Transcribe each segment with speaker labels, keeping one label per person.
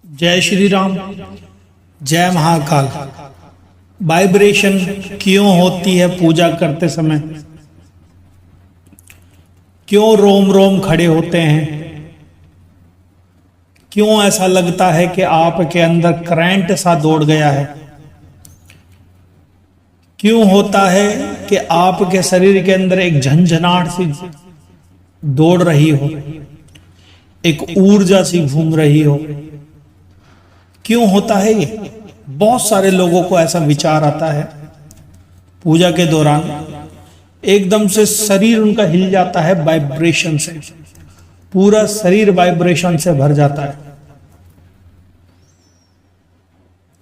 Speaker 1: जय श्री राम, जय महाकाल। वाइब्रेशन क्यों होती है पूजा करते समय? क्यों रोम रोम खड़े होते हैं? क्यों ऐसा लगता है कि आपके अंदर करंट सा दौड़ गया है? क्यों होता है कि आपके शरीर के अंदर एक झंझनाहट सी दौड़ रही हो, एक ऊर्जा सी घूम रही हो? क्यों होता है ये? बहुत सारे लोगों को ऐसा विचार आता है पूजा के दौरान, एकदम से शरीर उनका हिल जाता है वाइब्रेशन से, पूरा शरीर वाइब्रेशन से भर जाता है।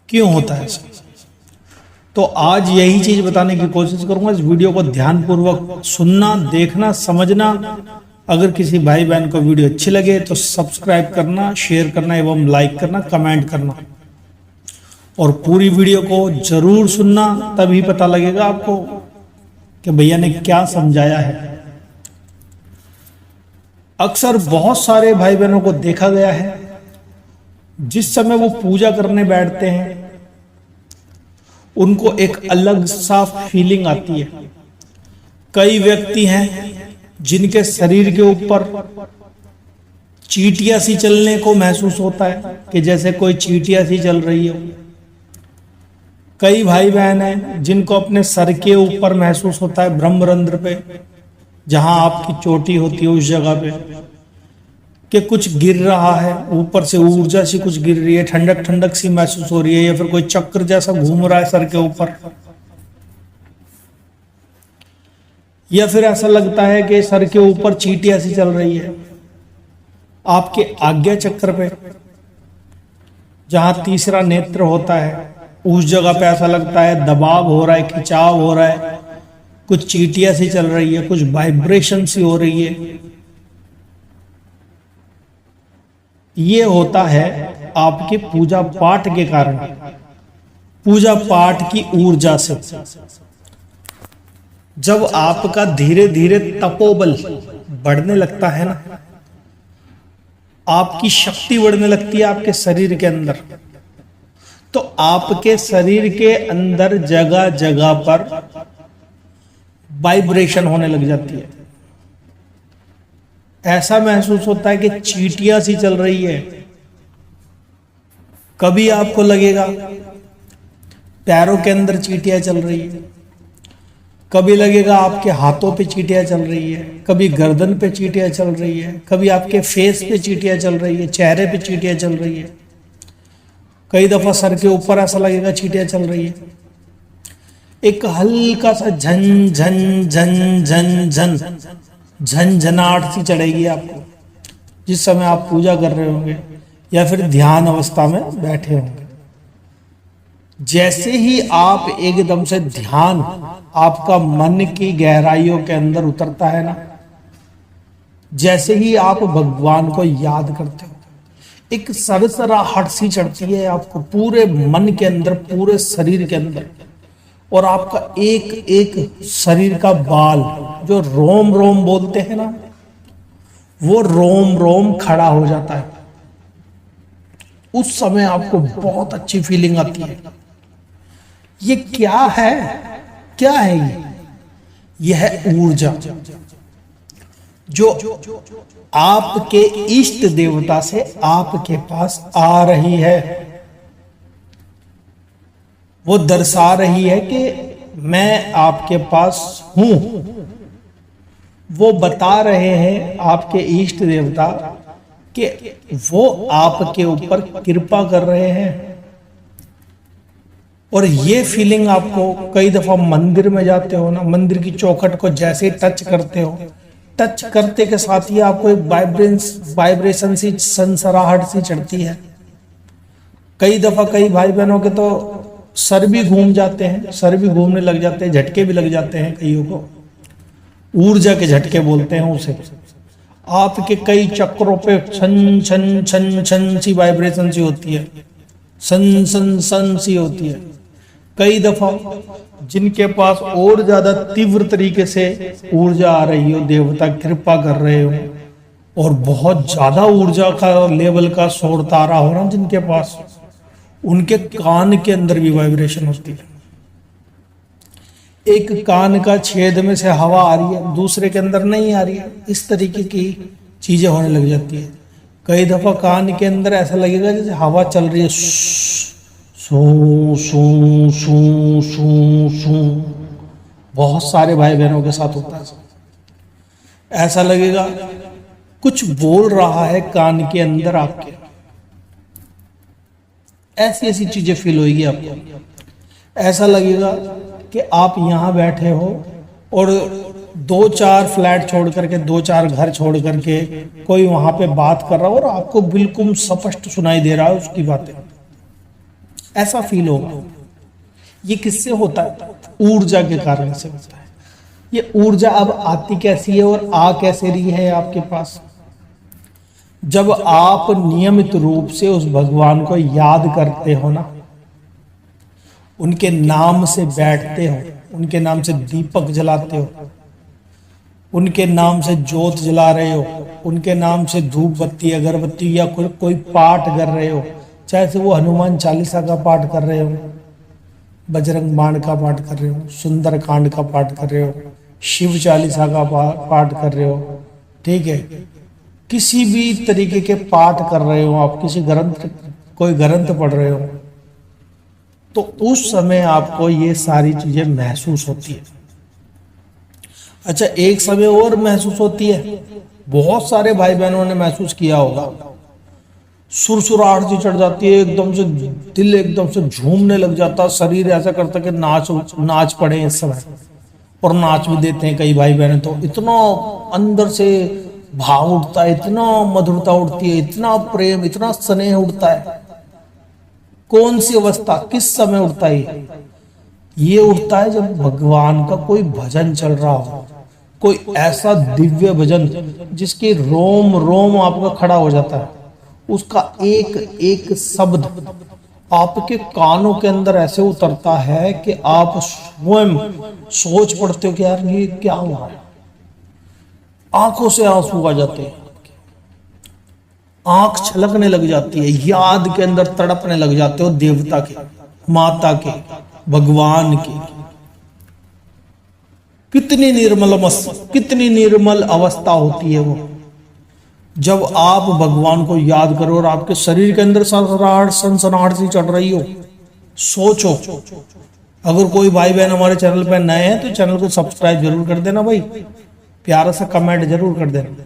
Speaker 1: क्यों होता है ऐसा? तो आज यही चीज बताने की कोशिश करूंगा। इस वीडियो को ध्यानपूर्वक सुनना, देखना, समझना। अगर किसी भाई बहन को वीडियो अच्छी लगे तो सब्सक्राइब करना, शेयर करना एवं लाइक करना, कमेंट करना और पूरी वीडियो को जरूर सुनना, तभी पता लगेगा आपको कि भैया ने क्या समझाया है। अक्सर बहुत सारे भाई बहनों को देखा गया है, जिस समय वो पूजा करने बैठते हैं उनको एक अलग सा फीलिंग आती है। कई व्यक्ति हैं जिनके शरीर के ऊपर चींटियां सी चलने को महसूस होता है कि जैसे कोई चींटियां सी चल रही हो। कई भाई बहन हैं जिनको अपने सर के ऊपर महसूस होता है, ब्रह्मरंध्र पे, जहां आपकी चोटी होती है उस जगह पे, कि कुछ गिर रहा है, ऊपर से ऊर्जा सी कुछ गिर रही है, ठंडक ठंडक सी महसूस हो रही है, या फिर कोई चक्र जैसा घूम रहा है सर के ऊपर, या फिर ऐसा लगता है कि सर के ऊपर चींटियां सी चल रही है। आपके आज्ञा चक्र पे, जहां तीसरा नेत्र होता है, उस जगह पे ऐसा लगता है दबाव हो रहा है, खिंचाव हो रहा है, कुछ चींटियां सी चल रही है, कुछ वाइब्रेशन सी हो रही है। ये होता है आपके पूजा पाठ के कारण, पूजा पाठ की ऊर्जा से। जब आपका धीरे धीरे तपोबल बढ़ने लगता है ना, आपकी शक्ति बढ़ने लगती है आपके शरीर के अंदर, तो आपके शरीर के अंदर जगह जगह पर वाइब्रेशन होने लग जाती है। ऐसा महसूस होता है कि चींटियां सी चल रही है। कभी आपको लगेगा पैरों के अंदर चींटियां चल रही है, कभी लगेगा आपके हाथों पे चींटियां चल रही है, कभी गर्दन पे चींटियां चल रही है, कभी आपके फेस पे चींटियां चल रही है, चेहरे पे चींटियां चल रही है, कई दफा सर के ऊपर ऐसा लगेगा चींटियां चल रही है। एक हल्का सा झन झन झन झन झन झंझनाहट सी चढ़ेगी आपको जिस समय आप पूजा कर रहे होंगे या फिर ध्यान अवस्था में बैठे होंगे। जैसे ही आप एकदम से ध्यान आपका मन की गहराइयों के अंदर उतरता है ना, जैसे ही आप भगवान को याद करते हो, एक सरसराहट सी चढ़ती है आपको पूरे मन के अंदर, पूरे शरीर के अंदर, और आपका एक एक शरीर का बाल, जो रोम रोम बोलते हैं ना, वो रोम रोम खड़ा हो जाता है। उस समय आपको बहुत अच्छी फीलिंग आती है। ये क्या है? क्या है ये? यह है ऊर्जा जो आपके इष्ट देवता से आपके पास आ रही है। वो दर्शा रही है कि मैं आपके पास हूं। वो बता रहे हैं आपके इष्ट देवता कि वो आपके ऊपर कृपा कर रहे हैं। और ये फीलिंग आपको, कई दफा मंदिर में जाते हो ना, मंदिर की चौखट को जैसे टच करते हो, टच करते के साथ ही आपको एक वाइब्रेशन सी, सनसराहट सी चढ़ती है। कई दफा कई भाई बहनों के तो सर भी घूम जाते हैं, सर भी घूमने लग जाते हैं, झटके भी लग जाते हैं कईयों को, ऊर्जा के झटके बोलते हैं उसे। आपके कई चक्रों पे छन छन छन छन सी वाइब्रेशन सी होती है, सन सन सन सी होती है। कई दफा जिनके पास और ज्यादा तीव्र तरीके से ऊर्जा आ रही हो, देवता कृपा कर रहे हो, और बहुत ज्यादा ऊर्जा का लेवल का सोर्स आ रहा हो ना जिनके पास, उनके कान के अंदर भी वाइब्रेशन होती है। एक कान का छेद में से हवा आ रही है, दूसरे के अंदर नहीं आ रही है, इस तरीके की चीजें होने लग जाती है। कई दफा कान के अंदर ऐसा लगेगा जैसे हवा चल रही है, सू सू सू सू सू। बहुत सारे भाई बहनों के साथ होता है, ऐसा लगेगा कुछ बोल रहा है कान के अंदर आपके। ऐसी ऐसी चीजें फील होगी आपको। ऐसा लगेगा कि आप यहां बैठे हो और 2-4 फ्लैट छोड़ करके, 2-4 घर छोड़ करके कोई वहां पे बात कर रहा हो और आपको बिल्कुल स्पष्ट सुनाई दे रहा है उसकी बातें। ऐसा फील होगा। ये किससे होता है? ऊर्जा के कारण से होता है। ये ऊर्जा अब आती कैसी है और आ कैसे रही है आपके पास? जब आप नियमित रूप से उस भगवान को याद करते हो ना, उनके नाम से बैठते हो, उनके नाम से दीपक जलाते हो, उनके नाम से ज्योत जला रहे हो, उनके नाम से धूप बत्ती अगरबत्ती या कोई पाठ कर रहे हो, चाहे से वो हनुमान चालीसा का पाठ कर रहे हो, बजरंग बाण का पाठ कर रहे हो, सुंदर कांड का पाठ कर रहे हो, शिव चालीसा का पाठ कर रहे हो, ठीक है, किसी भी तरीके के पाठ कर रहे हो आप, किसी ग्रंथ, कोई ग्रंथ पढ़ रहे हो, तो उस समय आपको ये सारी चीजें महसूस होती है। अच्छा, एक समय और महसूस होती है, बहुत सारे भाई बहनों ने महसूस किया होगा, सुरसुराहट सी चढ़ जाती है, एकदम से दिल एकदम से झूमने लग जाता, शरीर ऐसा करता कि नाच पड़े इस समय, और नाच भी देते हैं कई भाई बहन। तो इतना अंदर से भाव उठता है, इतना मधुरता उठती है, इतना प्रेम, इतना स्नेह उठता है। कौन सी अवस्था, किस समय उठता है? ये उठता है जब भगवान का कोई भजन चल रहा हो, कोई ऐसा दिव्य भजन जिसके रोम रोम आपका खड़ा हो जाता है, उसका एक एक शब्द आपके कानों के अंदर ऐसे उतरता है कि आप स्वयं सोच पड़ते हो कि यार ये क्या हुआ है। आंखों से आंसू आ जाते हैं, आंख छलकने लग जाती है, याद के अंदर तड़पने लग जाते हो देवता के, माता के, भगवान के। कितनी निर्मल अवस्था होती है वो, जब आप भगवान को याद करो और आपके शरीर के अंदर सनसनाहट सी चढ़ रही हो। सोचो, अगर कोई भाई बहन हमारे चैनल पर नए हैं तो चैनल को सब्सक्राइब जरूर कर देना भाई, प्यारा सा कमेंट जरूर कर देना।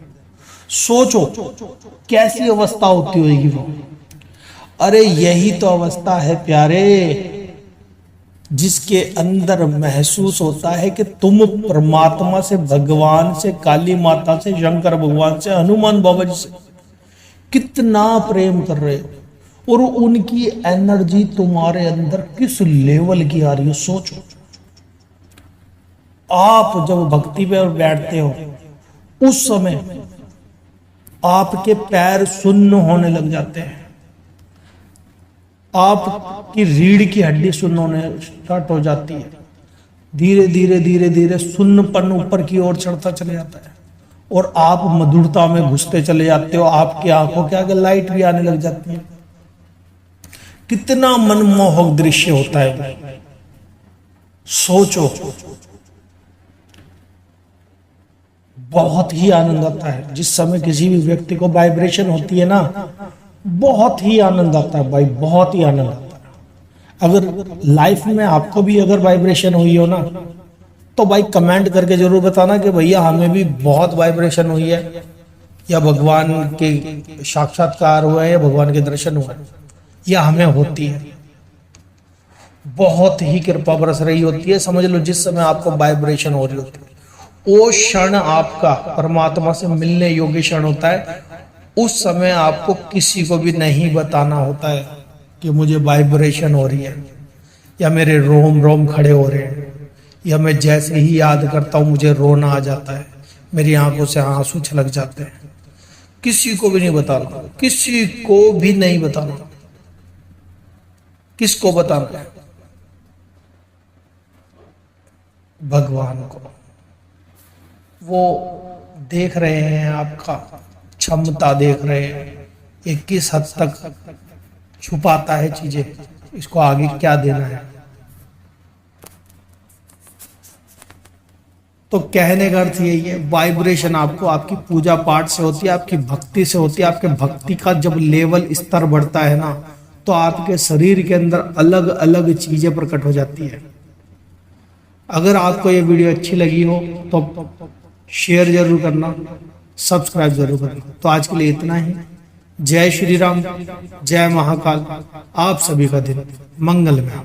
Speaker 1: सोचो कैसी अवस्था होती होगी वो। अरे यही तो अवस्था है प्यारे, जिसके अंदर महसूस होता है कि तुम परमात्मा से, भगवान से, काली माता से, शंकर भगवान से, हनुमान बाबा जी से कितना प्रेम कर रहे हो और उनकी एनर्जी तुम्हारे अंदर किस लेवल की आ रही है। सोचो, आप जब भक्ति पे बैठते हो उस समय आपके पैर सुन्न होने लग जाते हैं, आपकी रीढ़ की हड्डी सुन्न होने स्टार्ट हो जाती है, धीरे धीरे धीरे धीरे सुन्नपन ऊपर की ओर चढ़ता चले जाता है और आप मधुरता में घुसते चले जाते हो। आपकी आंखों के आगे लाइट भी आने लग जाती है। कितना मनमोहक दृश्य होता है। सोचो, बहुत ही आनंद आता है जिस समय किसी भी व्यक्ति को वाइब्रेशन होती है ना, बहुत ही आनंद आता है भाई, बहुत ही आनंद आता है। अगर लाइफ में आपको भी अगर वाइब्रेशन हुई हो ना, तो भाई कमेंट करके जरूर बताना कि भैया हमें भी बहुत वाइब्रेशन हुई है, या भगवान के साक्षात्कार हुए या भगवान के दर्शन हुए, या हमें होती है। बहुत ही कृपा बरस रही होती है। समझ लो, जिस समय आपको वाइब्रेशन हो रही होती है वो क्षण आपका परमात्मा से मिलने योग्य क्षण होता है। उस समय आपको किसी को भी नहीं बताना होता है कि मुझे वाइब्रेशन हो रही है, या मेरे रोम रोम खड़े हो रहे हैं, या मैं जैसे ही याद करता हूं मुझे रोना आ जाता है, मेरी आंखों से आंसू छलक जाते हैं। किसी को भी नहीं बताना, किसी को भी नहीं बताना। किसको बताना है? भगवान को। वो देख रहे हैं आपका क्षमता देख रहे हैं, ये किस हद तक छुपाता है चीजें, इसको आगे क्या देना है। तो कहने का अर्थ यही है, वाइब्रेशन आपको आपकी पूजा पाठ से होती है, आपकी भक्ति से होती है। आपके भक्ति का जब लेवल स्तर बढ़ता है ना, तो आपके शरीर के अंदर अलग अलग चीजें प्रकट हो जाती है। अगर आपको ये वीडियो अच्छी लगी हो तो शेयर जरूर करना, सब्सक्राइब जरूर करना। तो आज के लिए इतना ही। जय श्री राम, जय महाकाल। आप सभी का दिन मंगलमय।